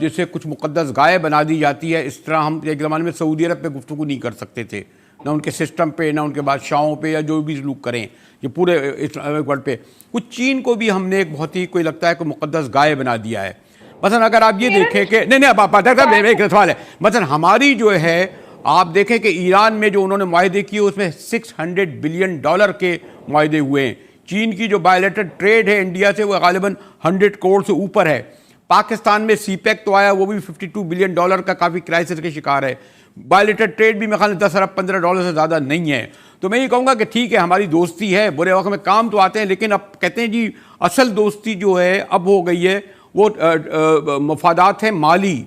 جسے کچھ مقدس گائے بنا دی جاتی ہے، اس طرح ہم ایک زمانے میں سعودی عرب پہ گفتگو نہیں کر سکتے تھے، نہ ان کے سسٹم پہ، نہ ان کے بادشاہوں پہ، یا جو بھی سلوک کریں یہ پورے اسلامک ورلڈ پہ. کچھ چین کو بھی ہم نے ایک بہت ہی کوئی لگتا ہے کہ مقدس گائے بنا دیا ہے. مثلا اگر آپ یہ دیکھیں کہ نہیں ایک سوال ہے، مثلا ہماری جو ہے آپ دیکھیں کہ ایران میں جو انہوں نے معاہدے کیے اس میں $600 بلین کے معاہدے ہوئے ہیں. چین کی جو بائیلیٹرل ٹریڈ ہے انڈیا سے وہ غالباً 100 کروڑ سے اوپر ہے. پاکستان میں سی پیک تو آیا، وہ بھی $52 بلین کا کافی کرائسس کے شکار ہے. بائیلیٹرل ٹریڈ بھی میرے خیال میں 10 ارب $15 سے زیادہ نہیں ہے. تو میں یہ کہوں گا کہ ٹھیک ہے ہماری دوستی ہے، برے وقت میں کام تو آتے ہیں، لیکن اب کہتے ہیں جی اصل دوستی جو ہے اب ہو گئی ہے وہ مفادات ہیں مالی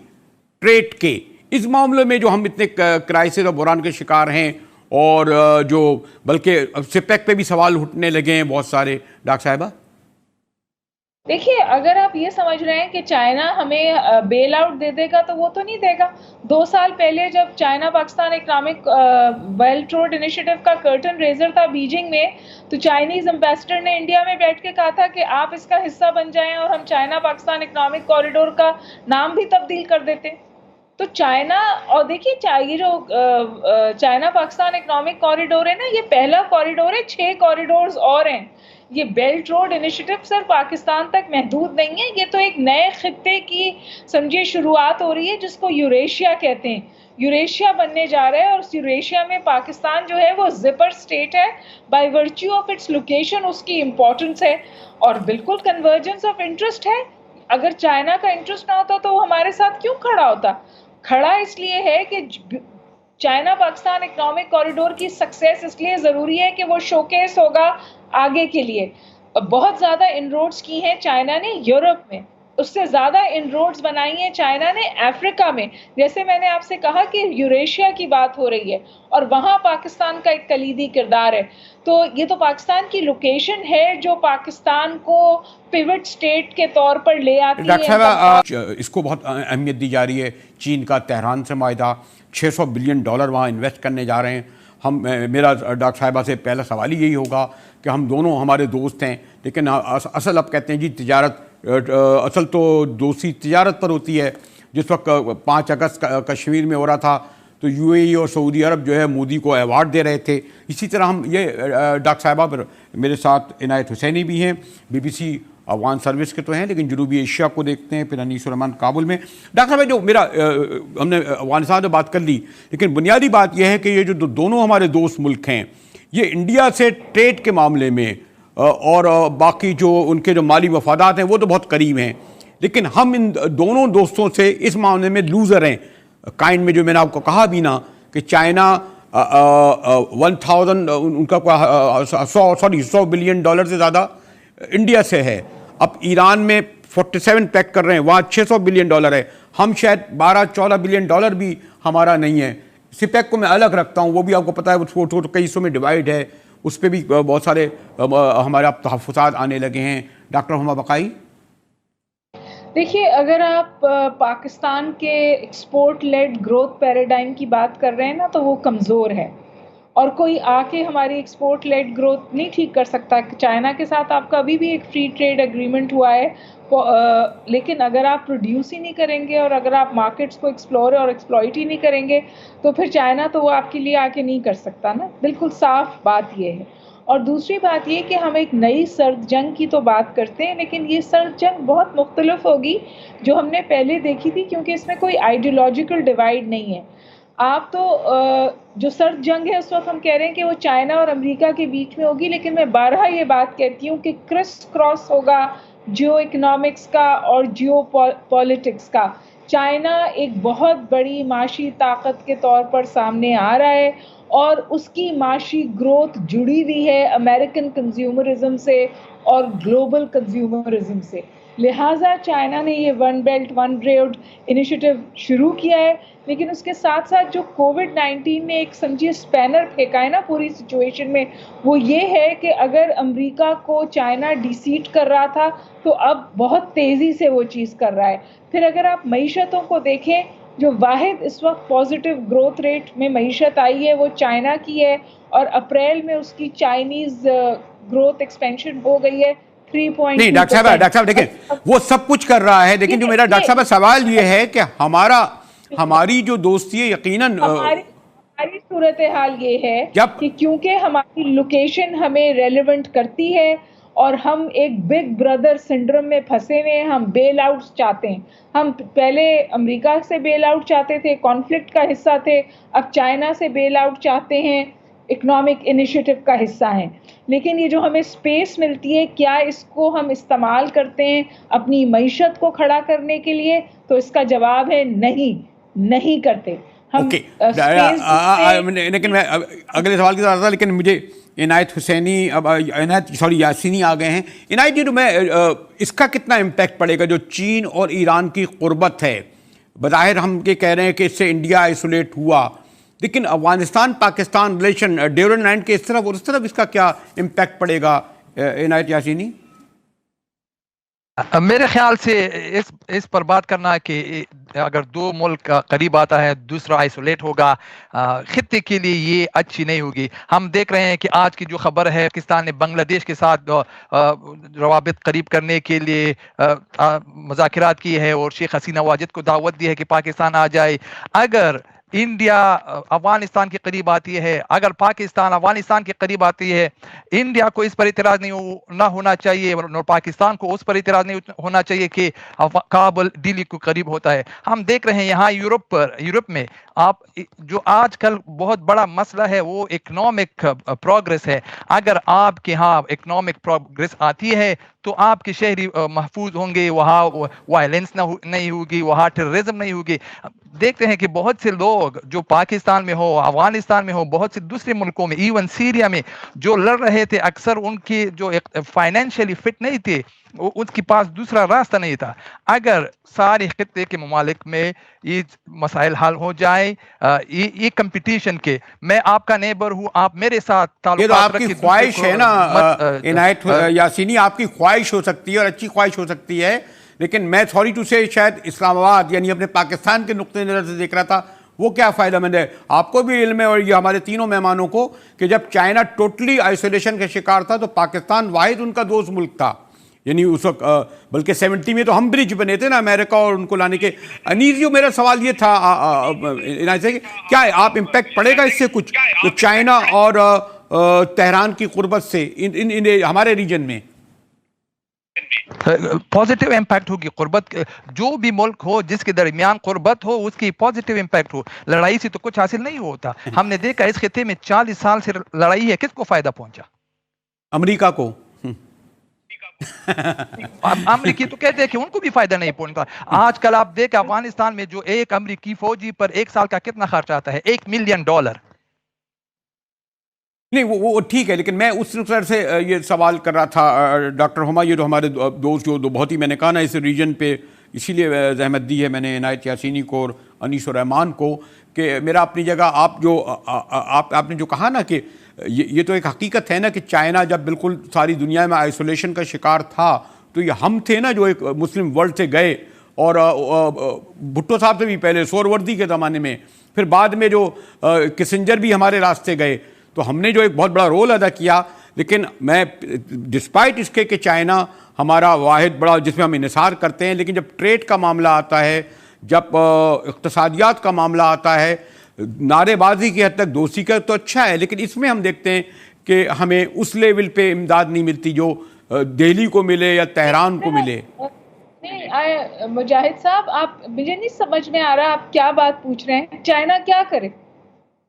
ٹریڈ کے. اس معاملے میں جو ہم اتنے کرائسس اور بحران کے شکار ہیں، اور جو بلکہ سپیک پہ بھی سوال اٹھنے لگے ہیں بہت سارے. ڈاکٹر صاحبہ دیکھیے، اگر آپ یہ سمجھ رہے ہیں کہ چائنا ہمیں بیل آؤٹ دے دے گا تو وہ تو نہیں دے گا. 2 سال پہلے جب China Pakistan economic belt road initiative کا کرٹن ریزر تھا بیجنگ میں، تو چائنیز امبیسڈر نے انڈیا میں بیٹھ کے کہا تھا کہ آپ اس کا حصہ بن جائیں اور ہم چائنا پاکستان اکنامک کوریڈور کا نام بھی تبدیل کر دیتے. تو چائنا، اور دیکھیے یہ جو چائنا پاکستان اکنامک کوریڈور ہے نا، یہ پہلا کوریڈور ہے، 6 کوریڈورز اور ہیں. یہ بیلٹ روڈ انیشیٹو صرف پاکستان تک محدود نہیں ہے، یہ تو ایک نئے خطے کی سمجھے شروعات ہو رہی ہے جس کو یوریشیا کہتے ہیں. یوریشیا بننے جا رہا ہے، اور اس یوریشیا میں پاکستان جو ہے وہ زپر سٹیٹ ہے. By virtue of its location اس کی امپورٹنس ہے، اور بالکل کنورجنس آف انٹرسٹ ہے. اگر چائنا کا انٹرسٹ نہ ہوتا تو وہ ہمارے ساتھ کیوں کھڑا ہوتا؟ کھڑا اس لیے ہے کہ چائنا پاکستان اکنامک کوریڈور کی سکسیس اس لیے ضروری ہے کہ وہ شوکیس ہوگا آگے کے لیے. بہت زیادہ انروڈز کی ہیں چائنا نے یورپ میں، اس سے زیادہ انروڈز بنائی ہیں چائنا نے افریقہ میں. جیسے میں نے آپ سے کہا کہ یوریشیا کی بات ہو رہی ہے، اور وہاں پاکستان کا ایک کلیدی کردار ہے. تو یہ تو پاکستان کی لوکیشن ہے جو پاکستان کو پیوٹ سٹیٹ کے طور پر لے آتی ہے. ڈاکٹر صاحب اس کو بہت اہمیت دی جا رہی ہے. چین کا تہران سے معاہدہ، $600 بلین وہاں انویسٹ کرنے جا رہے ہیں. میرا ڈاکٹر صاحبہ سے پہلا سوال ہی یہی ہوگا کہ ہم دونوں ہمارے دوست ہیں، لیکن اصل اب کہتے ہیں جی تجارت، اصل تو دوستی تجارت پر ہوتی ہے. جس وقت 5 اگست کشمیر میں ہو رہا تھا تو UAE اور سعودی عرب جو ہے مودی کو ایوارڈ دے رہے تھے. اسی طرح ہم یہ ڈاکٹر صاحبہ میرے ساتھ عنایت حسینی بھی ہیں، BBC افغان سروس کے تو ہیں، لیکن جنوبی ایشیا کو دیکھتے ہیں. پھر انیس الرحمان کابل میں. ڈاکٹر صاحب جو میرا ہم نے افغانستان سے بات کر لی، لیکن بنیادی بات یہ ہے کہ یہ جو دونوں ہمارے دوست ملک ہیں یہ انڈیا سے ٹریڈ کے معاملے میں اور باقی جو ان کے جو مالی مفادات ہیں وہ تو بہت قریب ہیں، لیکن ہم ان دونوں دوستوں سے اس معاملے میں لوزر ہیں. کائنڈ میں جو میں نے آپ کو کہا بھی نا کہ چائنا 1000 ان کا $100 بلین سے زیادہ انڈیا سے ہے. اب ایران میں 47 پیک کر رہے ہیں، وہاں $600 بلین ہے. ہم شاید 12-14 بلین بھی ہمارا نہیں ہے. سپیک کو میں الگ رکھتا ہوں، وہ بھی آپ کو پتہ ہے وہ کئی حصوں میں ڈیوائڈ ہے، اس پہ بھی بہت سارے ہمارے اب تحفظات آنے لگے ہیں. ڈاکٹر ہما بقائی دیکھیے، اگر آپ پاکستان کے ایکسپورٹ لیڈ گروتھ پیراڈائم کی بات کر رہے ہیں نا تو وہ کمزور ہے، اور کوئی آ کے ہماری ایکسپورٹ لیڈ گروتھ نہیں ٹھیک کر سکتا. چائنا کے ساتھ آپ کا ابھی بھی ایک فری ٹریڈ ایگریمنٹ ہوا ہے، لیکن اگر آپ پروڈیوس ہی نہیں کریں گے اور اگر آپ مارکیٹس کو ایکسپلور اور ایکسپلائٹ ہی نہیں کریں گے تو پھر چائنا تو وہ آپ کے لیے آ کے نہیں کر سکتا نا. بالکل صاف بات یہ ہے. اور دوسری بات یہ کہ ہم ایک نئی سرد جنگ کی تو بات کرتے ہیں، لیکن یہ سرد جنگ بہت مختلف ہوگی جو ہم نے پہلے دیکھی تھی، کیونکہ اس میں کوئی آئیڈیولوجیکل ڈیوائیڈ نہیں ہے. آپ تو جو سرد جنگ ہے اس وقت ہم کہہ رہے ہیں کہ وہ چائنا اور امریکہ کے بیچ میں ہوگی، لیکن میں بارہا یہ بات کہتی ہوں کہ کرس کراس ہوگا جیو اکنامکس کا اور جیو پالیٹکس کا. چائنا ایک بہت بڑی معاشی طاقت کے طور پر سامنے آ رہا ہے، اور اس کی معاشی گروتھ جڑی ہوئی ہے امریکن کنزیومرزم سے اور گلوبل کنزیومرزم سے. لہٰذا چائنا نے یہ one belt one road initiative شروع کیا ہے، لیکن اس کے ساتھ ساتھ جو کووڈ-19 نے ایک سمجھیے اسپینر پھینکا ہے نا پوری سچویشن میں، وہ یہ ہے کہ اگر امریکہ کو چائنا ڈیسیٹ کر رہا تھا تو اب بہت تیزی سے وہ چیز کر رہا ہے. پھر اگر آپ معیشتوں کو دیکھیں، جو واحد اس وقت پازیٹیو گروتھ ریٹ میں معیشت آئی ہے وہ چائنا کی ہے، اور اپریل میں اس کی چائنیز گروتھ ایکسپینشن ہو گئی ہے نہیں ڈاکٹر صاحب دیکھیں وہ سب کچھ کر رہا ہے، لیکن جو میرا ڈاکٹر صاحب سوال یہ ہے کہ ہماری جو دوستی ہے یقیناً ہماری صورتحال یہ ہے جب کہ کیونکہ ہماری لوکیشن ہمیں ریلیونٹ کرتی ہے اور ہم ایک بگ بردر سنڈروم میں پھنسے ہوئے ہیں، ہم بیل آؤٹس چاہتے ہیں. ہم پہلے امریکہ سے بیل آؤٹ چاہتے تھے، کانفلکٹ کا حصہ تھے، اب چائنا سے بیل آؤٹ چاہتے ہیں، اکنامک انیشیٹو کا حصہ ہیں. لیکن یہ جو ہمیں اسپیس ملتی ہے، کیا اس کو ہم استعمال کرتے ہیں اپنی معیشت کو کھڑا کرنے کے لیے؟ تو اس کا جواب ہے نہیں کرتے. ہم لیکن میں اگلے سوال کی طرف تھا، لیکن مجھے عنایت یاسینی آ گئے ہیں. عنایت جی، میں اس کا کتنا امپیکٹ پڑے گا جو چین اور ایران کی قربت ہے؟ بظاہر ہم یہ کہہ رہے ہیں کہ اس سے انڈیا آئسولیٹ ہوا، لیکن Afghanistan Pakistan relation Durant line کے اس طرف اس کا کیا امپیکٹ پڑے گا عنایت یاسینی؟ میرے خیال سے اس پر بات کرنا کہ اگر دو ملک قریب آتا ہے دوسرا آئسولیٹ ہوگا، خطے کے لیے یہ اچھی نہیں ہوگی. ہم دیکھ رہے ہیں کہ آج کی جو خبر ہے، پاکستان نے بنگلہ دیش کے ساتھ روابط قریب کرنے کے لیے مذاکرات کی ہے اور شیخ حسینہ واجد کو دعوت دی ہے کہ پاکستان آ جائے. اگر انڈیا افغانستان کے قریب آتی ہے، اگر پاکستان افغانستان کے قریب آتی ہے، انڈیا کو اس پر اعتراض نہ ہونا چاہیے اور پاکستان کو اس پر اعتراض نہیں ہونا چاہیے کہ کابل دلی کو قریب ہوتا ہے. ہم دیکھ رہے ہیں یہاں یورپ میں جو آج کل بہت بڑا مسئلہ ہے وہ اکنامک پروگریس ہے. اگر آپ کے ہاں اکنامک پروگریس آتی ہے تو آپ کے شہری محفوظ ہوں گے، وہاں وائلنس نہیں ہوگی، وہاں ٹیررزم نہیں ہوگی. دیکھتے ہیں کہ بہت سے لوگ جو پاکستان میں ہو، افغانستان میں ہو، بہت سے دوسرے ملکوں میں، ایون سیریا میں جو لڑ رہے تھے، اکثر ان کی جو فائنینشلی فٹ نہیں تھے، اس کے پاس دوسرا راستہ نہیں تھا. اگر سارے خطے کے ممالک میں یہ مسائل حل ہو جائیں، یہ کمپٹیشن کے میں آپ کا نیبر ہوں، آپ میرے ساتھ تعلقات رکھیں، یہ تو آپ کی خواہش ہے نا عنایت یاسینی، آپ کی خواہش ہو سکتی ہے اور اچھی خواہش ہو سکتی ہے، لیکن میں سوری ٹو سے شاید اسلام آباد یعنی اپنے پاکستان کے نقطۂ نظر سے دیکھ رہا تھا. وہ کیا فائدہ مند ہے؟ آپ کو بھی علم ہے اور یہ ہمارے تینوں مہمانوں کو کہ جب چائنا ٹوٹلی آئسولیشن کا شکار تھا تو پاکستان واحد ان کا دوست ملک تھا. یعنی اس وقت بلکہ 70 میں تو ہم برج بنے تھے نا امریکہ اور ان کو لانے کے. انیس میرا سوال یہ تھا کیا آپ امپیکٹ پڑے گا اس سے کچھ جو چائنا اور تہران کی قربت سے ہمارے ریجن میں؟ پازیٹیو امپیکٹ ہوگی. قربت جو بھی ملک ہو جس کے درمیان قربت ہو اس کی پازیٹیو امپیکٹ ہو. لڑائی سے تو کچھ حاصل نہیں ہوتا. ہم نے دیکھا اس خطے میں 40 سال سے لڑائی ہے، کس کو فائدہ پہنچا؟ امریکہ کو. امریکی تو کہتے ہیں کہ ان کو بھی فائدہ نہیں پہنچتا. آج کل آپ دیکھ افغانستان میں جو ایک امریکی فوجی پر ایک سال کا کتنا خرچ آتا ہے؟ $1 ملین. نہیں وہ ٹھیک ہے، لیکن میں اس طرح سے یہ سوال کر رہا تھا ڈاکٹر ہما، یہ جو ہمارے دوست جو بہت ہی میں نے کہا نا اس ریجن پہ اسی لیے زحمت دی ہے میں نے عنایت یاسینی کو اور انیس الرحمان کو کہ میرا اپنی جگہ آپ نے جو کہا نا کہ یہ تو ایک حقیقت ہے نا کہ چائنا جب بالکل ساری دنیا میں آئسولیشن کا شکار تھا تو یہ ہم تھے نا جو ایک مسلم ورلڈ سے گئے، اور بھٹو صاحب سے بھی پہلے سہروردی کے زمانے میں، پھر بعد میں جو کسنجر بھی ہمارے راستے گئے، تو ہم نے جو ایک بہت بڑا رول ادا کیا. لیکن میں ڈسپائٹ اس کے کہ چائنا ہمارا واحد بڑا جس میں ہم انحصار کرتے ہیں، لیکن جب ٹریڈ کا معاملہ آتا ہے، جب اقتصادیات کا معاملہ آتا ہے، نعرے بازی کی حد تک دوستی کا تو اچھا ہے، لیکن اس میں ہم دیکھتے ہیں کہ ہمیں اس لیول پہ امداد نہیں ملتی جو دہلی کو ملے یا تہران کو ملے. نہیں مجاہد صاحب، آپ مجھے نہیں سمجھ میں آ رہا آپ کیا بات پوچھ رہے ہیں. چائنا کیا کرے؟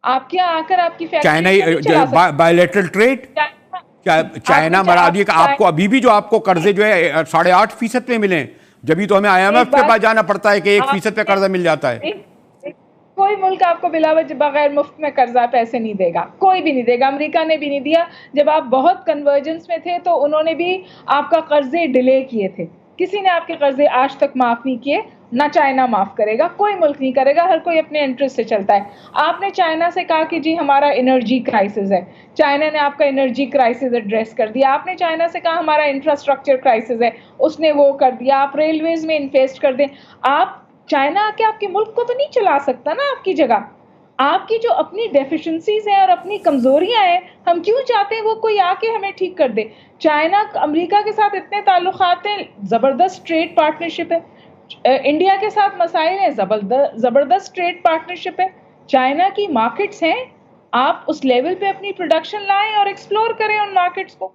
آپ کیا آ کر آپ کی چائنا بائیلیٹرل ٹریڈ، چائنا مراد یہ کہ آپ کو ابھی بھی جو آپ کو قرضے جو ہے 8.5% پہ ملیں، جبھی تو ہمیں IMF کے پاس جانا پڑتا ہے کہ 1% پہ قرضہ مل جاتا ہے. کوئی ملک آپ کو بغیر مفت میں قرضہ پیسے نہیں دے گا، کوئی بھی نہیں دے گا. امریکہ نے بھی نہیں دیا. جب آپ بہت کنورجنس میں تھے تو انہوں نے بھی آپ کا قرضے ڈیلے کیے تھے. کسی نے آپ کے قرضے آج تک معاف نہیں کیے، نہ چائنا معاف کرے گا، کوئی ملک نہیں کرے گا. ہر کوئی اپنے انٹرسٹ سے چلتا ہے. آپ نے چائنا سے کہا کہ جی ہمارا انرجی کرائسس ہے، چائنا نے آپ کا انرجی کرائسس ایڈریس کر دیا. آپ نے چائنا سے کہا ہمارا انفراسٹرکچر کرائسس ہے، اس نے وہ کر دیا. آپ ریلویز میں انویسٹ کر دیں. آپ چائنا آ کے آپ کے ملک کو تو نہیں چلا سکتا نا آپ کی جگہ. آپ کی جو اپنی ڈیفیشنسیز ہیں اور اپنی کمزوریاں ہیں، ہم کیوں چاہتے ہیں وہ کوئی آ کے ہمیں ٹھیک کر دے؟ چائنا امریکہ کے ساتھ اتنے تعلقات ہیں، زبردست ٹریڈ پارٹنرشپ ہے، انڈیا کے ساتھ مسائل ہیں، زبردست ٹریڈ پارٹنرشپ ہے، چائنا کی مارکیٹس ہیں، آپ اس لیول پہ اپنی پروڈکشن لائیں اور ایکسپلور کریں ان مارکیٹس کو.